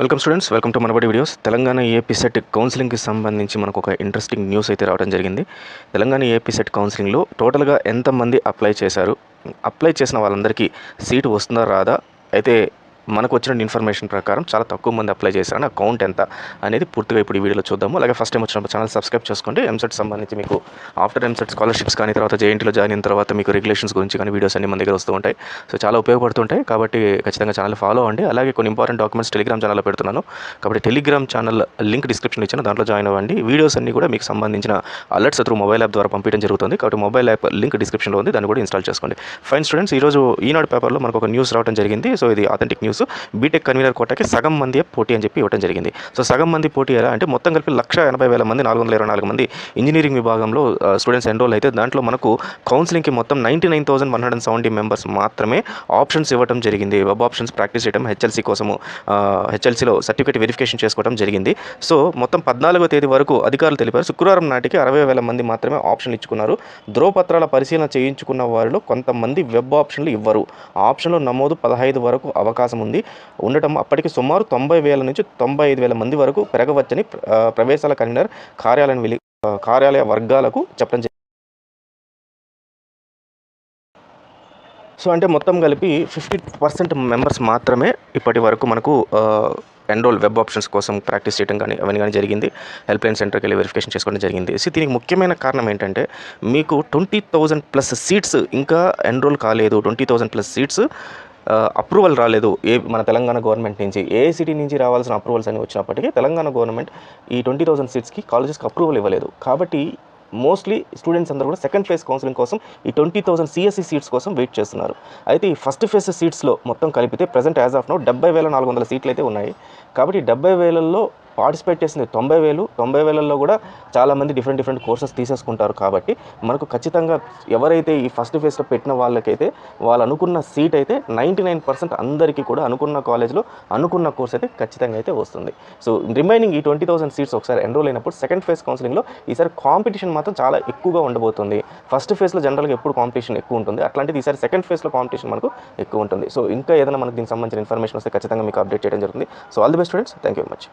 Welcome students, welcome to Manabadi videos. Telangana AP SET కౌన్సిలింగ్కి సంబంధించి మనకు ఒక ఇంట్రెస్టింగ్ న్యూస్ అయితే రావడం జరిగింది. తెలంగాణ ఏపీ సెట్ కౌన్సిలింగ్లో టోటల్గా ఎంతమంది అప్లై చేశారు, అప్లై చేసిన వాళ్ళందరికీ సీటు వస్తుందా రాదా, అయితే మనకు వచ్చిన ఇన్ఫర్మేషన్ ప్రకారం చాలా తక్కువ మంది అప్లై చేశారని ఆ కౌంట్ ఎంత అనేది పూర్తిగా ఇప్పుడు ఈ వీడియోలో చూద్దాము. అలాగే ఫస్ట్ టైం వచ్చినప్పుడు ఛానల్ సబ్స్క్రైబ్ చేసుకోండి. ఎంసెట్ సంబంధించి మీకు ఆఫ్టర్ ఎంసెట్ స్కాలర్షిప్స్ కానీ తర్వాత జేఎన్టీలో జాయిన్ అయిన తర్వాత మీకు రెగ్యులేషన్స్ గురించి కానీ వీడియోస్ అన్ని మన దగ్గర వస్తూ ఉంటాయి. సో చాలా ఉపయోగపడుతుంటాయి కాబట్టి ఖచ్చితంగా ఛానల్ ఫాలో అవ్వండి. అలాగే కొన్ని ఇంపార్టెంట్ డాక్యుమెంట్స్ టెలిగ్రామ్ ఛానల్లో పెడుతున్నాను కాబట్టి టెలిగ్రామ్ ఛానల్ లింక్ డిస్క్రిప్షన్ ఇచ్చిన దాంట్లో జాయిన్ అవ్వండి. వీడియోస్ అన్ని కూడా మీకు సంబంధించిన అలర్ట్స్ త్రూ మొబైల్ యాప్ ద్వారా పంపించడం జరుగుతుంది కాబట్టి మొబైల్ యాప్ లింక్ డిస్క్రిప్షన్లో ఉంది, దాన్ని కూడా ఇన్స్టాల్ చేసుకోండి. ఫైన్ స్టూడెంట్స్, ఈరోజు ఈనాడు పేపర్లో మనకు ఒక న్యూస్ రావడం జరిగింది. సో ఇది ఆథెంటిక్ న్యూస్. బీటెక్ కన్వీనర్ కోటాకి సగం మంది పోటీ అని చెప్పి ఇవ్వడం జరిగింది. సో సగం మంది పోటీ ఎలా అంటే మొత్తం కలిపి 1,80,000 మంది 424 మంది ఇంజనీరింగ్ విభాగంలో స్టూడెంట్స్ ఎన్రోల్ అయితే దాంట్లో మనకు కౌన్సిలింగ్కి మొత్తం 99,170 మెంబర్స్ మాత్రమే ఆప్షన్స్ ఇవ్వడం జరిగింది. వెబ్ ఆప్షన్స్ ప్రాక్టీస్ చేయడం, హెచ్ఎల్సీ కోసము హెచ్ఎల్సీలో సర్టిఫికేట్ వెరిఫికేషన్ చేసుకోవడం జరిగింది. సో మొత్తం 14వ తేదీ వరకు అధికారులు తెలిపారు. శుక్రవారం నాటికి 60,000 మంది మాత్రమే ఆప్షన్లు ఇచ్చుకున్నారు. ధ్రువపత్రాల పరిశీలన చేయించుకున్న వారిలో కొంతమంది వెబ్ ఆప్షన్లు ఇవ్వరు. ఆప్షన్లో నమోదు 15 వరకు అవకాశం ఉండటం అప్పటికి సుమారు 90,000 నుంచి 95,000 మంది వరకు పెరగవచ్చని ప్రవేశాల కన్వీనర్ కార్యాలయ వర్గాలకు చెప్పడం జరిగింది. సో అంటే మొత్తం కలిపి 50% మెంబర్స్ మాత్రమే ఇప్పటి వరకు మనకు ఎన్రోల్ వెబ్ ఆప్షన్స్ కోసం ప్రాక్టీస్ చేయడం కానీ అవన్నీ కానీ జరిగింది. హెల్ప్ లైన్ సెంటర్కి వెళ్ళి వెరిఫికేషన్ చేసుకోవడం జరిగింది. సో దీనికి ముఖ్యమైన కారణం ఏంటంటే మీకు 20,000+ సీట్స్ ఇంకా ఎన్రోల్ కాలేదు. 20,000+ సీట్స్ అప్రూవల్ రాలేదు మన తెలంగాణ గవర్నమెంట్ నుంచి. ఏఐసిటీ నుంచి రావాల్సిన అప్రూవల్స్ అని వచ్చినప్పటికీ తెలంగాణ గవర్నమెంట్ ఈ 20,000 సీట్స్కి కాలేజెస్కి అప్రూవల్ ఇవ్వలేదు. కాబట్టి మోస్ట్లీ స్టూడెంట్స్ అందరూ కూడా సెకండ్ ఫేజ్ కౌన్సిలింగ్ కోసం ఈ 20,000 సిఎస్సి సీట్స్ కోసం వెయిట్ చేస్తున్నారు. అయితే ఈ ఫస్ట్ ఫేజ్ సీట్స్లో మొత్తం కలిపితే ప్రజెంట్ యాజ్ ఆఫ్ నౌ 70,400 సీట్లు అయితే ఉన్నాయి. కాబట్టి 70,000లో పార్టిసిపేట్ చేసింది 90,000. 90,000లో కూడా చాలామంది డిఫరెంట్ కోర్సెస్ తీసేసుకుంటారు. కాబట్టి మనకు ఖచ్చితంగా ఎవరైతే ఈ ఫస్ట్ ఫేజ్లో పెట్టిన వాళ్ళకైతే వాళ్ళు అనుకున్న సీట్ అయితే 99% అందరికీ కూడా అనుకున్న కాలేజ్లో అనుకున్న కోర్స్ అయితే ఖచ్చితంగా అయితే వస్తుంది. సో రిమైనింగ్ ఈ 20,000 సీట్స్ ఒకసారి ఎన్రోల్ అయినప్పుడు సెకండ్ ఫేజ్ కౌన్సిలింగ్లో ఈసారి కాంపిటీషన్ మాత్రం చాలా ఎక్కువగా ఉండబోతుంది. ఫస్ట్ ఫేజ్లో జనరల్గా ఎప్పుడు కాంపిటీషన్ ఎక్కువ ఉంటుంది, అట్లాంటిది ఈసారి సెకండ్ ఫేజ్లో కాంపిటీషన్ మనకు ఎక్కువ ఉంటుంది. సో ఇంకా ఏదైనా మనకు దీనికి సంబంధించిన ఇన్ఫర్మేషన్ వస్తే ఖచ్చితంగా మీకు అప్డేట్ చేయడం జరుగుతుంది. So all the best students, thank you very much.